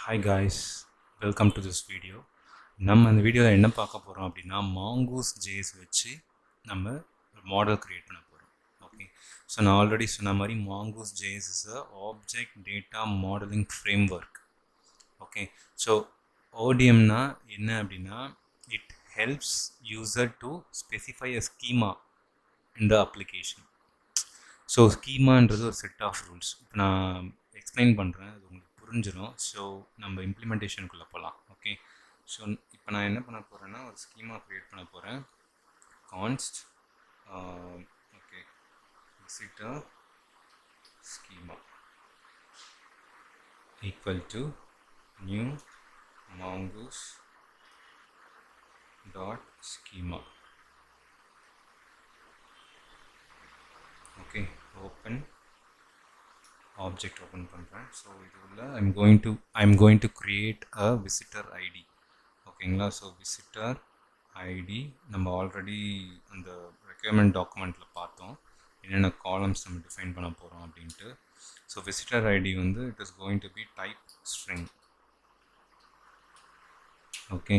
Hi guys, welcome to this video. நம்ம இந்த வீடியோவில் என்ன பார்க்க போகிறோம் அப்படின்னா mongoose JS வச்சு நம்ம மாடல் க்ரியேட் பண்ண போகிறோம். ஓகே, ஸோ நான் ஆல்ரெடி சொன்ன மாதிரி mongoose JS is a object data modelling framework. Okay, so ஓடிஎம்னா என்ன அப்படின்னா it helps user to specify a schema in the application. So ஸ்கீமான்றது ஒரு செட் ஆஃப் ரூல்ஸ். இப்போ நான் எக்ஸ்பிளைன் பண்ணுறேன், அது உங்களுக்கு புரிஞ்சிடும். ஸோ நம்ம இம்ப்ளிமெண்டேஷனுக்குள்ளே போகலாம். ஓகே, ஸோ இப்போ நான் என்ன பண்ண போகிறேன்னா ஒரு ஸ்கீமா க்ரியேட் பண்ண போகிறேன். Const okay visitor schema equal to new mongoose dot schema. Okay, open object open பண்ணுறேன். ஸோ இது உள்ள I'm going to create a visitor ID. ஓகேங்களா, ஸோ விசிட்டர் ஐடி நம்ம ஆல்ரெடி அந்த ரெக்யர்மெண்ட் டாக்குமெண்ட்டில் பார்த்தோம் என்னென்ன காலம்ஸ் நம்ம டிஃபைன் பண்ண போகிறோம் அப்படின்ட்டு. ஸோ விசிட்டர் ஐடி வந்து it is going to be type string. Okay,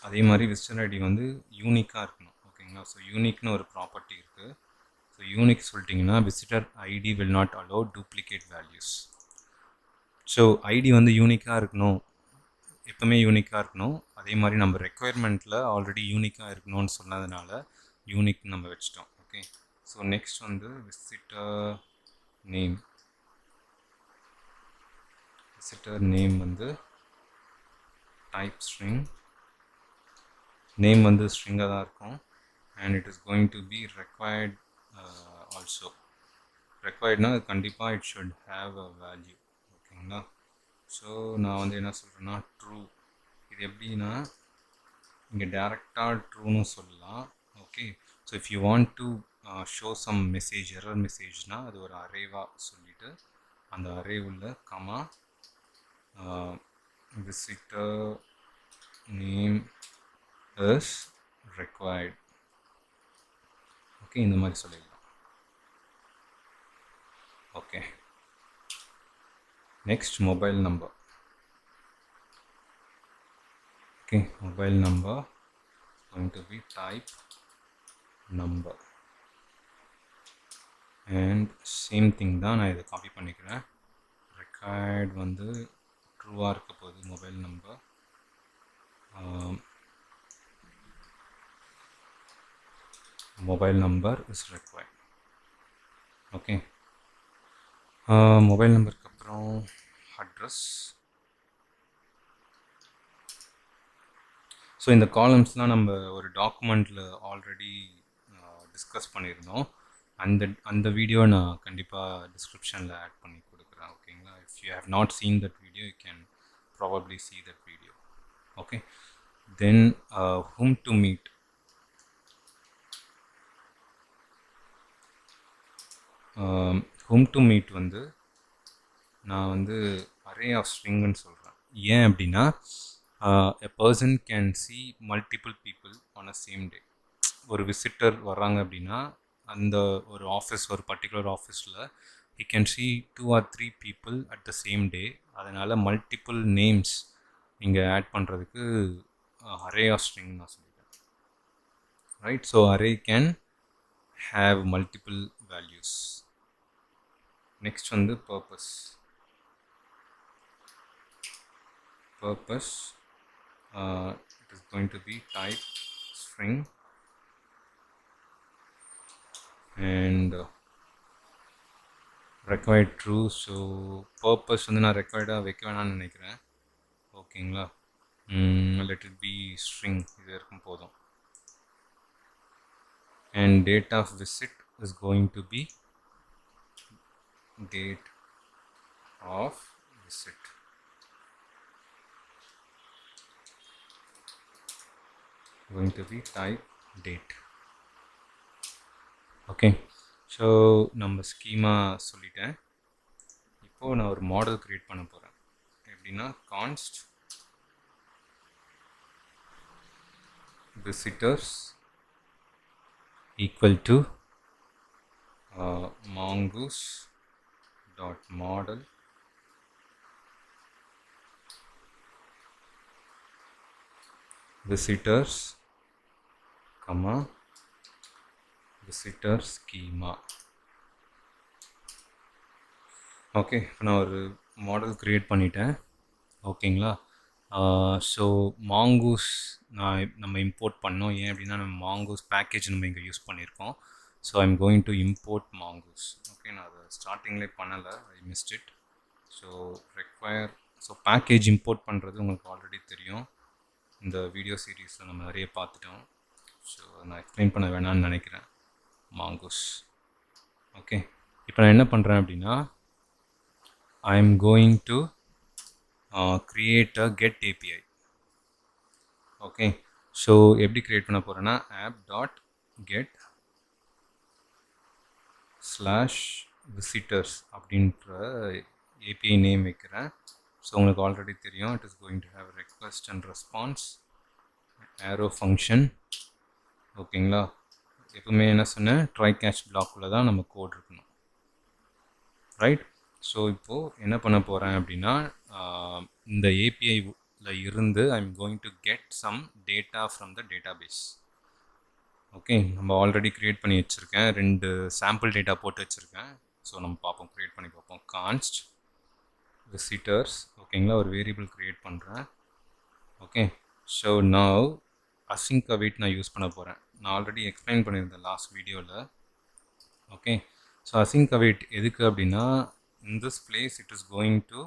அதே மாதிரி விசிட்டர் ஐடி வந்து யூனிக்காக இருக்கணும். ஓகேங்களா, ஸோ யூனிக்னு ஒரு ப்ராப்பர்ட்டி இருக்குது. ஸோ யூனிக் சொல்லிட்டிங்கன்னா visitor ID will not allow duplicate values. So ID வந்து யூனிக்காக இருக்கணும், எப்பவுமே யூனிக்காக இருக்கணும். அதே மாதிரி நம்ம ரெக்குயர்மெண்ட்டில் ஆல்ரெடி யூனிக்காக இருக்கணும்னு சொன்னதுனால யூனிக் நம்ம வச்சிட்டோம். ஓகே, ஸோ நெக்ஸ்ட் வந்து விசிட்டர் நேம் வந்து டைப் ஸ்ட்ரிங். நேம் வந்து ஸ்ட்ரிங்காக தான் இருக்கும் and it is going to be required also. ரெக்வயர்ட்னா அது கண்டிப்பாக it should have a value. ஓகேங்களா, ஸோ நான் வந்து என்ன சொல்கிறேன்னா ட்ரூ. இது எப்படின்னா இங்கே டேரெக்டாக ட்ரூன்னு சொல்லலாம். Okay, so if you want to show some message, error மெசேஜ்னால் அது ஒரு அரேவாக சொல்லிவிட்டு அந்த அரே உள்ள comma visitor name is required. Okay, இந்த மாதிரி சொல்லிடலாம். Okay, next mobile number. Okay, mobile number going to be type number and same thing தான். நான் இதை காப்பி பண்ணிக்கிறேன். ரெக்கார்ட் வந்து ட்ரூவாக இருக்க போகுது. Mobile number is required. Okay, mobile நம்பருக்கு அப்புறம் அட்ரஸ். ஸோ இந்த காலம்ஸ்லாம் நம்ம ஒரு டாக்குமெண்ட்டில் ஆல்ரெடி டிஸ்கஸ் பண்ணியிருந்தோம். அந்த வீடியோ நான் கண்டிப்பாக டிஸ்கிரிப்ஷனில் ஆட் பண்ணி கொடுக்குறேன். ஓகேங்களா, if you have not seen that video you can probably see that video. Okay, then whom to meet. whom to meet வந்து நான் வந்து அரே ஆஃப் ஸ்ட்ரிங்னு சொல்கிறேன். ஏன் அப்படின்னா a person can see multiple people on a same day. ஒரு visitor வர்றாங்க அப்படின்னா அந்த ஒரு ஆஃபீஸ், ஒரு பர்டிகுலர் ஆஃபீஸில் he can see 2 or 3 people at the same day. அதனால் மல்டிபிள் நேம்ஸ் இங்கே ஆட் பண்ணுறதுக்கு அரே ஆஃப் ஸ்ட்ரிங் நான் சொல்லிட்டேன். Right, so array can have multiple values. Next வந்து purpose. It is going to be type string and required true. So purpose வந்து நான் ரெக்வயர்டாக வைக்க வேணாம்னு நினைக்கிறேன். ஓகேங்களா, let it be string, இது இருக்கும் போதும். and date of visit is going to be date of visit. Going to be type date. Okay, so நம்ம ஸ்கீமா சொல்லிட்டேன். இப்போது நான் ஒரு மாடல் க்ரியேட் பண்ண போகிறேன். எப்படின்னா கான்ஸ்ட் visitors equal to mongoose dot model visitors comma visitor schema. Okay, இப்போ நான் ஒரு மாடல் க்ரியேட் பண்ணிட்டேன். ஓகேங்களா? ஸோ மாங்கூஸ் நம்ம இம்போர்ட் பண்ணோம். ஏன் அப்படின்னா நம்ம மாங்கூஸ் பேக்கேஜ் நம்ம இங்கே யூஸ் பண்ணியிருக்கோம். So I'm going to import மாங்கூஸ். Okay, நான் அதை ஸ்டார்டிங்லேயே பண்ணலை, I missed it. So require, so package import பண்ணுறது உங்களுக்கு ஆல்ரெடி தெரியும். இந்த வீடியோ சீரீஸில் நம்ம நிறைய பார்த்துட்டோம். ஸோ நான் எக்ஸ்பிளைன் பண்ண வேணாம்னு நினைக்கிறேன். மாங்கூஸ். ஓகே, இப்போ நான் என்ன பண்ணுறேன் அப்படின்னா I am going to create a get API. Okay, so எப்படி create பண்ண போறேன்னா app.get /visitors அப்படின்ற API நேம் வைக்கிறேன். ஸோ உங்களுக்கு ஆல்ரெடி தெரியும், it is going to have request and response arrow function. ஓகேங்களா? எப்பவுமே என்ன சொன்னேன், ட்ரை கேட்ச் பிளாக்குள்ள தான் நம்ம கோட் இருக்கணும், ரைட்? ஸோ இப்போது என்ன பண்ண போகிறேன் அப்படின்னா இந்த ஏபிஐல இருந்து I am going to get some data from the database. Okay, நம்ம ஆல்ரெடி க்ரியேட் பண்ணி வச்சுருக்கேன், 2 சாம்பிள் டேட்டா போட்டு வச்சுருக்கேன். ஸோ நம்ம பார்ப்போம், க்ரியேட் பண்ணி பார்ப்போம். கான்ஸ்ட் விசிட்டர்ஸ். ஓகேங்களா, ஒரு வேரியபிள் க்ரியேட் பண்ணுறேன். Okay, so now async await நான் யூஸ் பண்ண போகிறேன். நான் ஆல்ரெடி எக்ஸ்பிளைன் பண்ணியிருந்தேன் லாஸ்ட் வீடியோவில். ஓகே, ஸோ அசிங்க் அவைட் எதுக்கு அப்படின்னா, in this place it is going to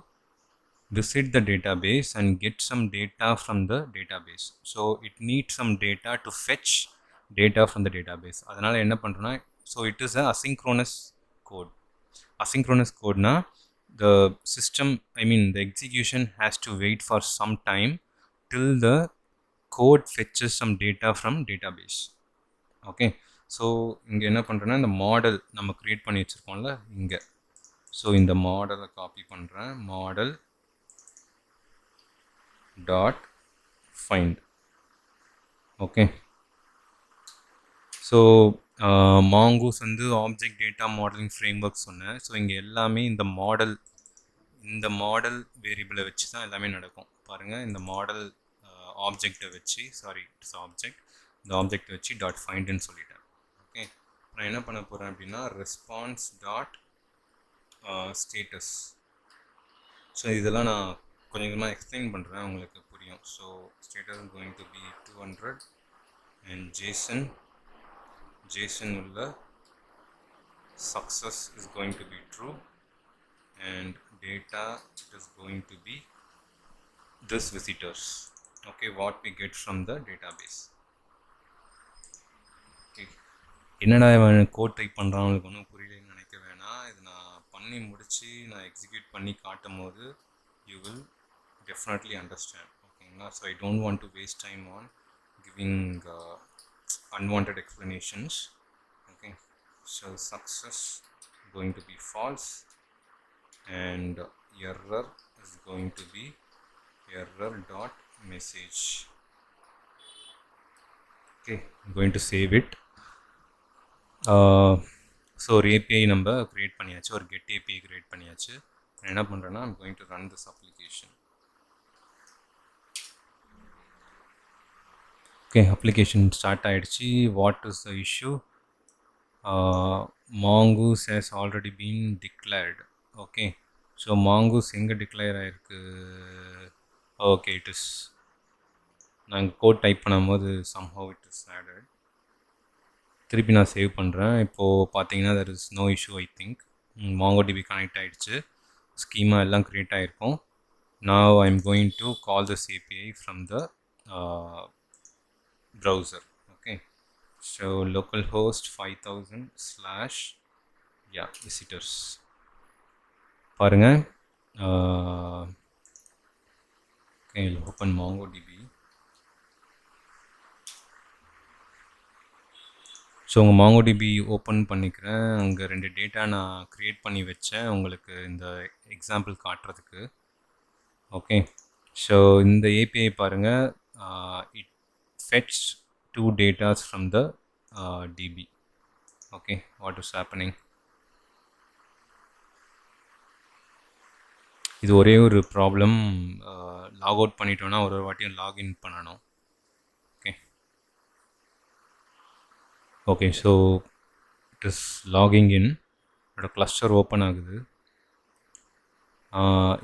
visit the database and get some data from the database. So it needs some data to fetch data from the database. அதனால என்ன பண்றேன்னா, so it is a asynchronous code. Asynchronous code na the system, I mean the execution has to wait for some time till the code fetches some data from database. Okay, so இங்க என்ன பண்றேன்னா, இந்த model நம்ம create பண்ணி வச்சிருக்கோம்ல இங்க, so இந்த மாடலை copy பண்ணுறேன். Model dot find. Okay, so mongoose வந்து object data modelling framework சொன்னேன். ஸோ இங்கே எல்லாமே இந்த மாடல் வேரியபிளை வச்சு தான் எல்லாமே நடக்கும். பாருங்கள், இந்த மாடல் ஆப்ஜெக்டை வச்சு, சாரி இட்ஸ் ஆப்ஜெக்ட், இந்த ஆப்ஜெக்டை வச்சு டாட் ஃபைண்டுன்னு சொல்லிட்டேன். ஓகே, நான் என்ன பண்ண போகிறேன் அப்படின்னா ரெஸ்பான்ஸ் டாட் ஸ்டேட்டஸ். ஸோ இதெல்லாம் நான் கொஞ்சம் கொஞ்சமாக எக்ஸ்பிளைன் பண்ணுறேன், உங்களுக்கு புரியும். So status is going to be 200 and JSON உள்ள success is going to be true and data it is going to be this visitors. Okay, what we get from the database. Okay, என்னடா இவன் code type பண்ணுறான், அவனுக்கு ஒன்றும் புரியலன்னு நினைக்க வேணாம். இது நான் பண்ணி முடித்து நான் எக்ஸிக்யூட் பண்ணி காட்டும் போது you will definitely understand. Okay, so I don't want to waste time on giving unwanted explanations. Okay, so success going to be false and error is going to be error dot message. Okay, I'm going to save it. So ஒரு API நம்ம create பண்ணியாச்சு, ஒரு get API create பண்ணியாச்சு. நான் என்ன பண்ணுறேன்னா, I'm going to run this application. Okay, application start ஆகிடுச்சு. What is the issue? Mongoose has already been declared. Okay, so mongoose எங்கே டிக்ளேர் ஆகிருக்கு? ஓகே, இட் இஸ், நாங்கள் கோட் டைப் பண்ணும்போது somehow it is added. திருப்பி நான் save பண்ணுறேன். இப்போது பார்த்தீங்கன்னா there is no issue. I think mongoDB connect ஆகிடுச்சு, ஸ்கீமா எல்லாம் க்ரியேட் ஆகிருக்கும். now I'm going to call this API from the browser. Okay, so localhost 5000 / visitors. பாருங்க, okay, I'll open mongoDB. So உங்கள் mongoDB ஓப்பன் பண்ணிக்கிறேன். அங்கே 2 data நான் create பண்ணி வச்சேன் உங்களுக்கு இந்த எக்ஸாம்பிள் காட்டுறதுக்கு. ஓகே, ஸோ இந்த ஏபிஐ பாருங்கள், it fetched 2 data from the DB. Okay, what is happening? இது ஒரே ஒரு ப்ராப்ளம், லாக் அவுட் பண்ணிட்டோன்னா ஒரு வாட்டியும் லாகின் பண்ணணும். Okay okay so it is logging in, என்னோட கிளஸ்டர் ஓப்பன் ஆகுது.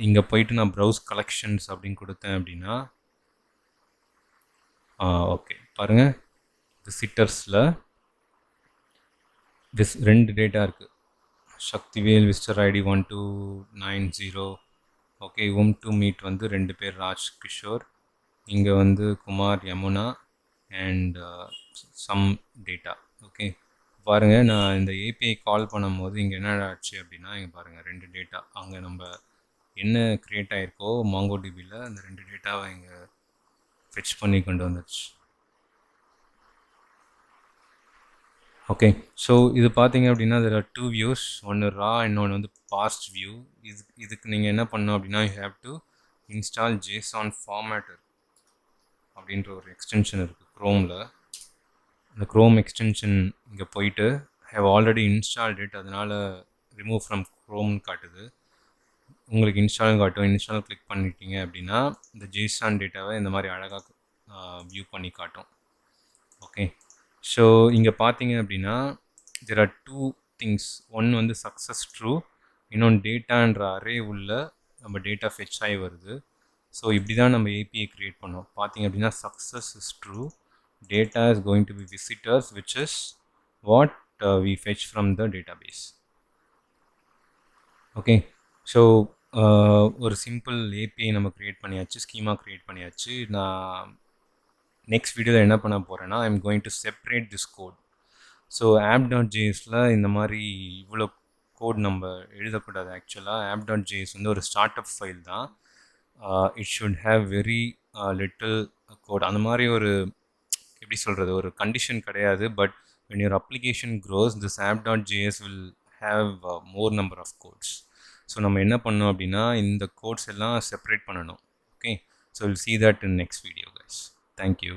இங்கே போயிட்டு நான் ப்ரௌஸ் கலெக்ஷன்ஸ் அப்படின்னு கொடுத்தேன் அப்படின்னா ஓகே பாருங்கள், விசிட்டர்ஸில் ரெண்டு டேட்டா இருக்குது. Sakthivel visitor ID 1290. Okay, to meet வந்து 2 பேர் ராஜ் கிஷோர், இங்கே வந்து Kumar Yamuna and some data. Okay பாருங்கள், நான் இந்த ஏபிஐ கால் பண்ணும்போது இங்கே என்ன ஆச்சு அப்படின்னா, இங்கே பாருங்கள் 2 டேட்டா அங்கே நம்ம என்ன க்ரியேட் ஆகிருக்கோ மாங்கோடிபியில் அந்த 2 டேட்டாவை இங்கே ஃபெச் பண்ணி கொண்டு வந்துடுச்சு. ஓகே ஸோ இது பார்த்தீங்க அப்படின்னா there are 2 views, ஒன்று ரா, இன்னொன்று வந்து பாஸ்ட் வியூ. இதுக்கு நீங்கள் என்ன பண்ணணும் அப்படின்னா, you have to install JSON formatter அப்படின்ற ஒரு எக்ஸ்டென்ஷன் இருக்குது க்ரோமில். இந்த க்ரோம் எக்ஸ்டென்ஷன் இங்கே போயிட்டு ஹேவ் ஆல்ரெடி இன்ஸ்டால்ட் இட், அதனால் ரிமூவ் ஃப்ரம் க்ரோம்னு காட்டுது. உங்களுக்கு இன்ஸ்டாலும் காட்டும். இன்ஸ்டால் கிளிக் பண்ணிட்டீங்க அப்படின்னா இந்த ஜேசான் டேட்டாவை இந்த மாதிரி அழகாக வியூ பண்ணி காட்டும். ஓகே ஸோ இங்கே பார்த்தீங்க அப்படின்னா there are 2 things. ஒன்று வந்து சக்ஸஸ் ட்ரூ, இன்னொன்று டேட்டான்ற அரே உள்ள நம்ம டேட்டா ஃபெச் ஆகி வருது. ஸோ இப்படி தான் நம்ம ஏபிஐ க்ரியேட் பண்ணோம். பார்த்தீங்க அப்படின்னா success is true, data is going to be visitors which is what we fetch from the database. Okay so ஒரு சிம்பிள் ஏபிஐ நம்ம க்ரியேட் பண்ணியாச்சு, ஸ்கீமா க்ரியேட் பண்ணியாச்சு. நான் நெக்ஸ்ட் வீடியோவில் என்ன பண்ண போகிறேன்னா, I am going to separate this code. So app.jsல இந்த மாதிரி இவ்வளோ கோட் நம்ம எழுதக்கூடாது. ஆக்சுவலாக app.js வந்து ஒரு ஸ்டார்ட் அப் ஃபைல் தான். It should have very little code. அந்த மாதிரி ஒரு எப்படி சொல்கிறது, ஒரு கண்டிஷன் கிடையாது. But when your application grows, this app.js will have more number of codes. So நம்ம என்ன பண்ணோம் அப்படின்னா, இந்த கோட்ஸ் எல்லாம் செப்பரேட் பண்ணணும். Okay so will see that in next video guys. Thank you.